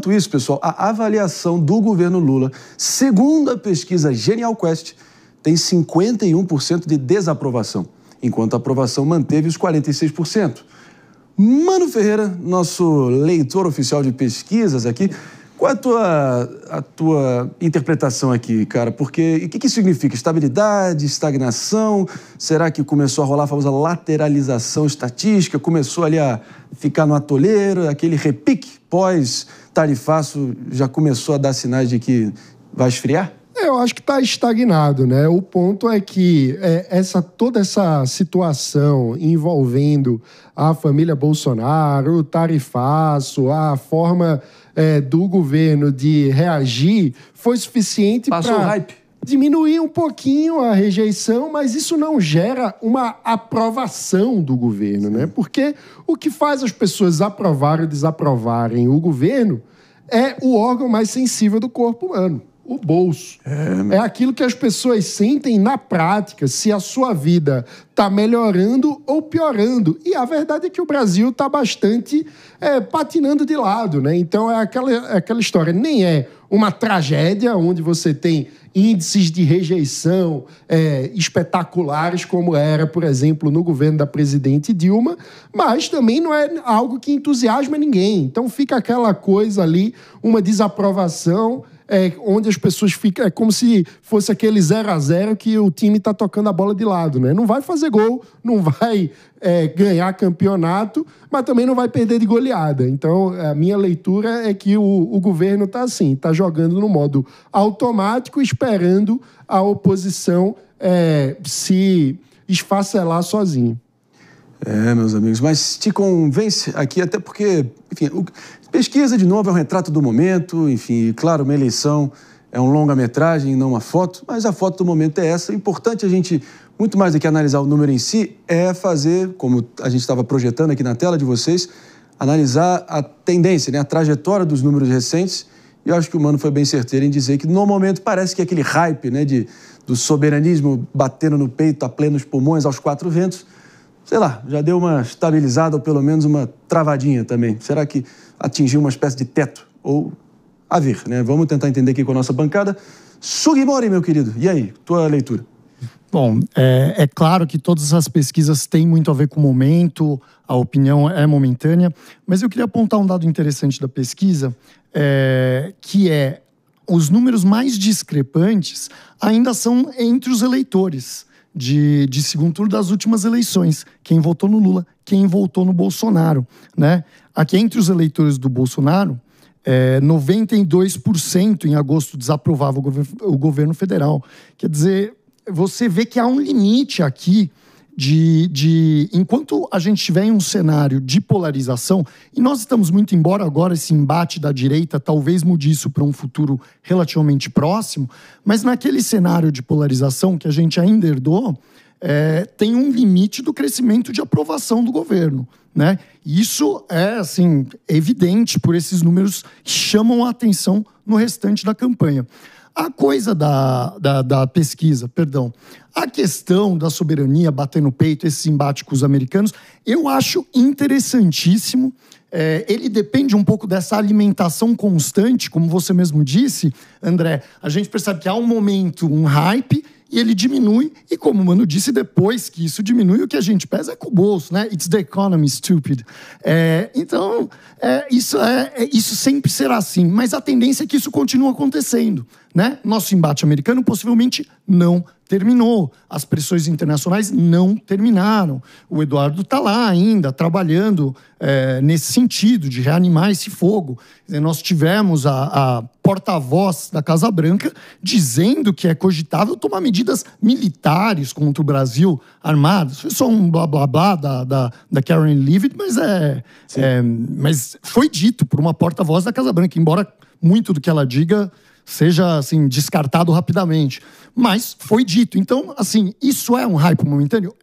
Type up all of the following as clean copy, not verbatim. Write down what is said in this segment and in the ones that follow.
Enquanto isso, pessoal, a avaliação do governo Lula, segundo a pesquisa Genial Quest, tem 51% de desaprovação, enquanto a aprovação manteve os 46%. Mano Ferreira, nosso leitor oficial de pesquisas aqui, qual é a tua interpretação aqui, cara? Porque o que significa? Estabilidade, estagnação? Será que começou a rolar a famosa lateralização estatística? Começou ali a ficar no atoleiro? Aquele repique pós-tarifaço já começou a dar sinais de que vai esfriar? Eu acho que está estagnado, né? O ponto é que toda essa situação envolvendo a família Bolsonaro, o tarifaço, a forma do governo de reagir foi suficiente para diminuir um pouquinho a rejeição, mas isso não gera uma aprovação do governo, né? Porque o que faz as pessoas aprovarem ou desaprovarem o governo é o órgão mais sensível do corpo humano. O bolso. É aquilo que as pessoas sentem na prática, se a sua vida está melhorando ou piorando. E a verdade é que o Brasil está bastante patinando de lado, né? Então é aquela história. Nem é uma tragédia onde você tem índices de rejeição espetaculares, como era, por exemplo, no governo da presidente Dilma, mas também não é algo que entusiasma ninguém. Então fica aquela coisa ali, uma desaprovação, onde as pessoas ficam... É como se fosse aquele 0-0 que o time está tocando a bola de lado, né? Não vai fazer gol, não vai ganhar campeonato, mas também não vai perder de goleada. Então, a minha leitura é que o governo está assim, está jogando no modo automático, esperando a oposição se esfacelar sozinho. Meus amigos, mas te convence aqui, até porque, enfim, pesquisa, de novo, é um retrato do momento, enfim, claro, uma eleição é um longa-metragem, não uma foto, mas a foto do momento é essa. O importante a gente, muito mais do que analisar o número em si, é fazer, como a gente estava projetando aqui na tela de vocês, analisar a tendência, né, a trajetória dos números recentes, e eu acho que o Mano foi bem certeiro em dizer que, no momento, parece que aquele hype, né, do soberanismo batendo no peito a plenos pulmões, aos quatro ventos, sei lá, já deu uma estabilizada ou pelo menos uma travadinha também. Será que atingiu uma espécie de teto? Ou a ver, né? Vamos tentar entender aqui com a nossa bancada. Sugimori, meu querido, e aí, tua leitura? Bom, é claro que todas as pesquisas têm muito a ver com o momento, a opinião é momentânea, mas eu queria apontar um dado interessante da pesquisa, que os números mais discrepantes ainda são entre os eleitores de segundo turno das últimas eleições. Quem votou no Lula, quem votou no Bolsonaro, né? Aqui entre os eleitores do Bolsonaro, 92% em agosto desaprovava o governo federal. Quer dizer, você vê que há um limite aqui enquanto a gente tiver em um cenário de polarização, e nós estamos muito, embora agora esse embate da direita talvez mude isso para um futuro relativamente próximo, mas naquele cenário de polarização que a gente ainda herdou, tem um limite do crescimento de aprovação do governo, né? Isso é, assim, evidente por esses números que chamam a atenção no restante da campanha. A coisa da pesquisa, perdão, a questão da soberania, bater no peito, esse embate com os americanos, eu acho interessantíssimo. Ele depende um pouco dessa alimentação constante, como você mesmo disse, André. A gente percebe que há um momento, um hype, e ele diminui, e como o Mano disse, depois que isso diminui, o que a gente pesa é com o bolso, né? It's the economy, stupid. Então, isso sempre será assim, mas a tendência é que isso continue acontecendo, né? Nosso embate americano possivelmente não terminou, as pressões internacionais não terminaram. O Eduardo está lá ainda, trabalhando nesse sentido, de reanimar esse fogo. Quer dizer, nós tivemos a porta-voz da Casa Branca dizendo que é cogitável tomar medidas militares contra o Brasil armadas. Foi só um blá-blá-blá da Karen Leavitt, mas foi dito por uma porta-voz da Casa Branca, embora muito do que ela diga seja, assim, descartado rapidamente. Mas foi dito. Então, assim, isso é um hype momentâneo?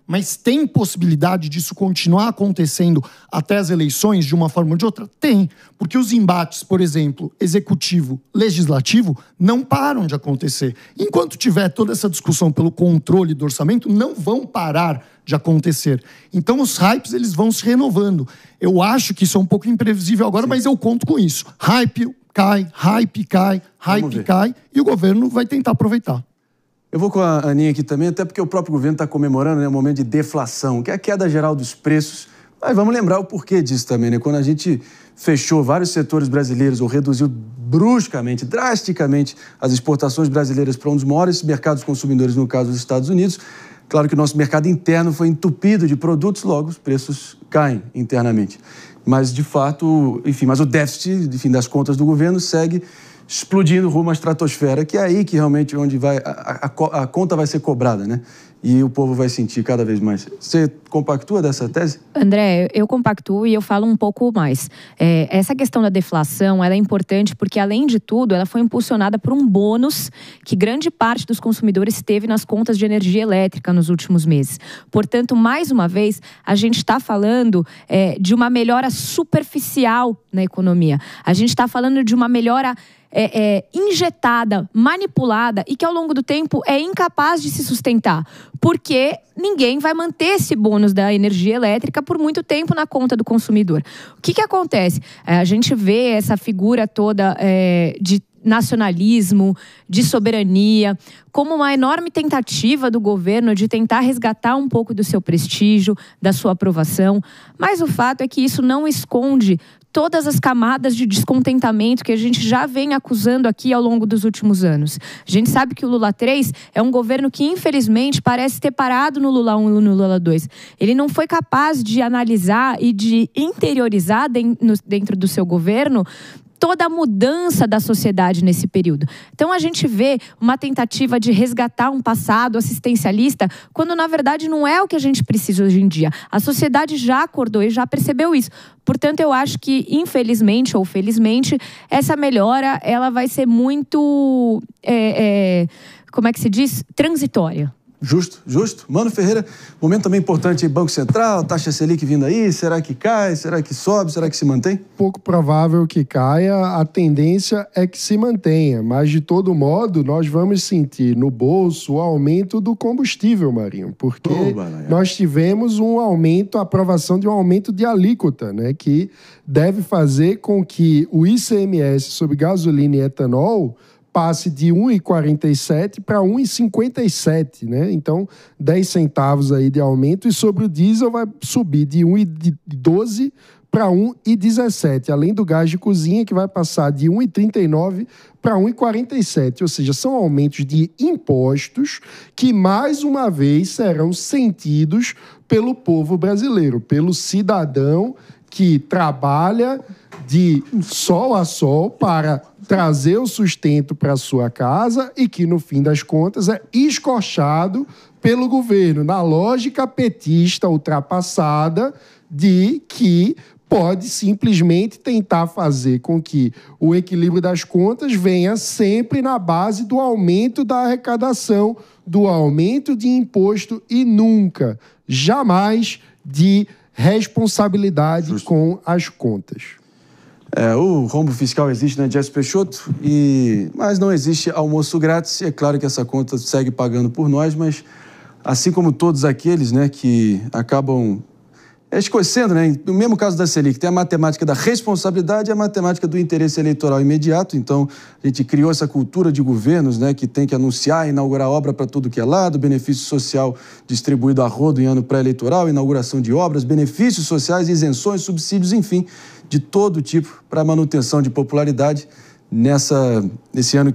Mas tem possibilidade disso continuar acontecendo até as eleições, de uma forma ou de outra? Tem. Porque os embates, por exemplo, executivo, legislativo, não param de acontecer. Enquanto tiver toda essa discussão pelo controle do orçamento, não vão parar de acontecer. Então, os hypes, eles vão se renovando. Eu acho que isso é um pouco imprevisível agora, mas eu conto com isso. Hype cai, e o governo vai tentar aproveitar. Eu vou com a Aninha aqui também, até porque o próprio governo está comemorando, né, um momento de deflação, que é a queda geral dos preços. Mas vamos lembrar o porquê disso também, né? Quando a gente fechou vários setores brasileiros ou reduziu bruscamente, drasticamente, as exportações brasileiras para um dos maiores mercados consumidores, no caso dos Estados Unidos, claro que o nosso mercado interno foi entupido de produtos, logo os preços caem internamente. Mas, de fato, enfim, mas o déficit, enfim, das contas do governo segue explodindo rumo à estratosfera, que é aí que realmente onde vai a conta vai ser cobrada, né? E o povo vai sentir cada vez mais. Você compactua dessa tese? André, eu compactuo e eu falo um pouco mais. Essa questão da deflação, ela é importante porque, além de tudo, ela foi impulsionada por um bônus que grande parte dos consumidores teve nas contas de energia elétrica nos últimos meses. Portanto, mais uma vez, a gente está falando de uma melhora superficial na economia. A gente está falando de uma melhora injetada, manipulada e que ao longo do tempo é incapaz de se sustentar, porque ninguém vai manter esse bônus da energia elétrica por muito tempo na conta do consumidor. O que acontece? A gente vê essa figura toda de nacionalismo, de soberania, como uma enorme tentativa do governo de tentar resgatar um pouco do seu prestígio, da sua aprovação, mas o fato é que isso não esconde todas as camadas de descontentamento que a gente já vem acusando aqui ao longo dos últimos anos. A gente sabe que o Lula 3 é um governo que, infelizmente, parece ter parado no Lula 1 e no Lula 2. Ele não foi capaz de analisar e de interiorizar dentro do seu governo toda a mudança da sociedade nesse período. Então, a gente vê uma tentativa de resgatar um passado assistencialista, quando, na verdade, não é o que a gente precisa hoje em dia. A sociedade já acordou e já percebeu isso. Portanto, eu acho que, infelizmente ou felizmente, essa melhora ela vai ser muito, como é que se diz? Transitória. Justo. Mano Ferreira, momento também importante, Banco Central, taxa Selic vindo aí, será que cai, será que sobe, será que se mantém? Pouco provável que caia, a tendência é que se mantenha, mas de todo modo nós vamos sentir no bolso o aumento do combustível, Marinho, porque nós tivemos um aumento, a aprovação de um aumento de alíquota, né, que deve fazer com que o ICMS sobre gasolina e etanol passe de 1,47 para 1,57, né? Então, 10 centavos aí de aumento, e sobre o diesel vai subir de 1,12 para 1,17, além do gás de cozinha, que vai passar de 1,39 para 1,47, ou seja, são aumentos de impostos que, mais uma vez, serão sentidos pelo povo brasileiro, pelo cidadão que trabalha de sol a sol para trazer o sustento para sua casa e que, no fim das contas, é escorchado pelo governo, na lógica petista ultrapassada de que pode simplesmente tentar fazer com que o equilíbrio das contas venha sempre na base do aumento da arrecadação, do aumento de imposto e nunca, jamais, de responsabilidade com as contas. O rombo fiscal existe, né, Jesse Peixoto, mas não existe almoço grátis. E é claro que essa conta segue pagando por nós, mas assim como todos aqueles, né, que acabam esquecendo, né, no mesmo caso da Selic, tem a matemática da responsabilidade e a matemática do interesse eleitoral imediato. Então, a gente criou essa cultura de governos, né, que tem que anunciar, inaugurar obra para tudo que é lado, benefício social distribuído a rodo em ano pré-eleitoral, inauguração de obras, benefícios sociais, isenções, subsídios, enfim, de todo tipo para manutenção de popularidade nesse ano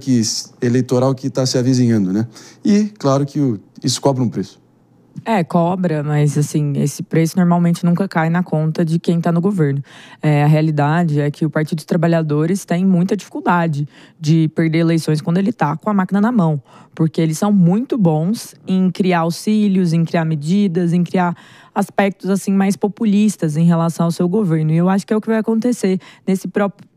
eleitoral que está se avizinhando, né? E, claro, que isso cobra um preço. Cobra, mas assim, esse preço normalmente nunca cai na conta de quem está no governo. A realidade é que o Partido dos Trabalhadores tem muita dificuldade de perder eleições quando ele está com a máquina na mão, porque eles são muito bons em criar auxílios, em criar medidas, em criar aspectos assim mais populistas em relação ao seu governo. E eu acho que é o que vai acontecer nesse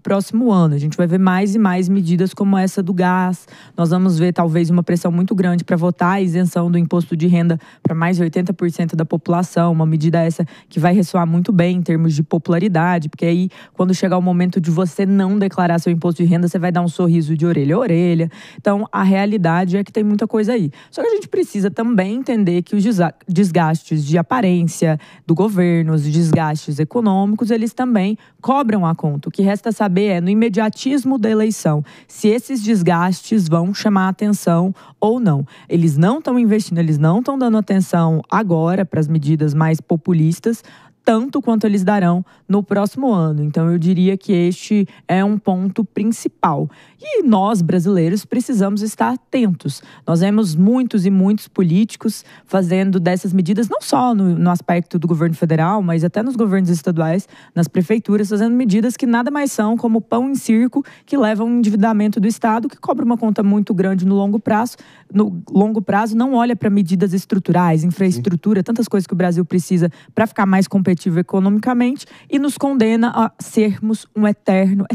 próximo ano. A gente vai ver mais e mais medidas como essa do gás. Nós vamos ver talvez uma pressão muito grande para votar a isenção do imposto de renda para mais de 80% da população. Uma medida essa que vai ressoar muito bem em termos de popularidade, porque aí quando chegar o momento de você não declarar seu imposto de renda, você vai dar um sorriso de orelha a orelha. Então, a realidade é que tem muita coisa aí. Só que a gente precisa também entender que os desgastes de aparência do governo, os desgastes econômicos, eles também cobram a conta. O que resta saber no imediatismo da eleição, se esses desgastes vão chamar atenção ou não. Eles não estão investindo, eles não estão dando atenção agora para as medidas mais populistas, tanto quanto eles darão no próximo ano. Então, eu diria que este é um ponto principal. E nós, brasileiros, precisamos estar atentos. Nós vemos muitos e muitos políticos fazendo dessas medidas, não só no aspecto do governo federal, mas até nos governos estaduais, nas prefeituras, fazendo medidas que nada mais são como pão em circo, que levam ao endividamento do Estado, que cobra uma conta muito grande no longo prazo. No longo prazo, não olha para medidas estruturais, infraestrutura, tantas coisas que o Brasil precisa para ficar mais competitivo economicamente, e nos condena a sermos um eterno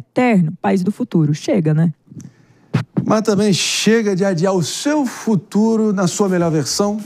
país do futuro. Chega, né? Mas também chega de adiar o seu futuro na sua melhor versão.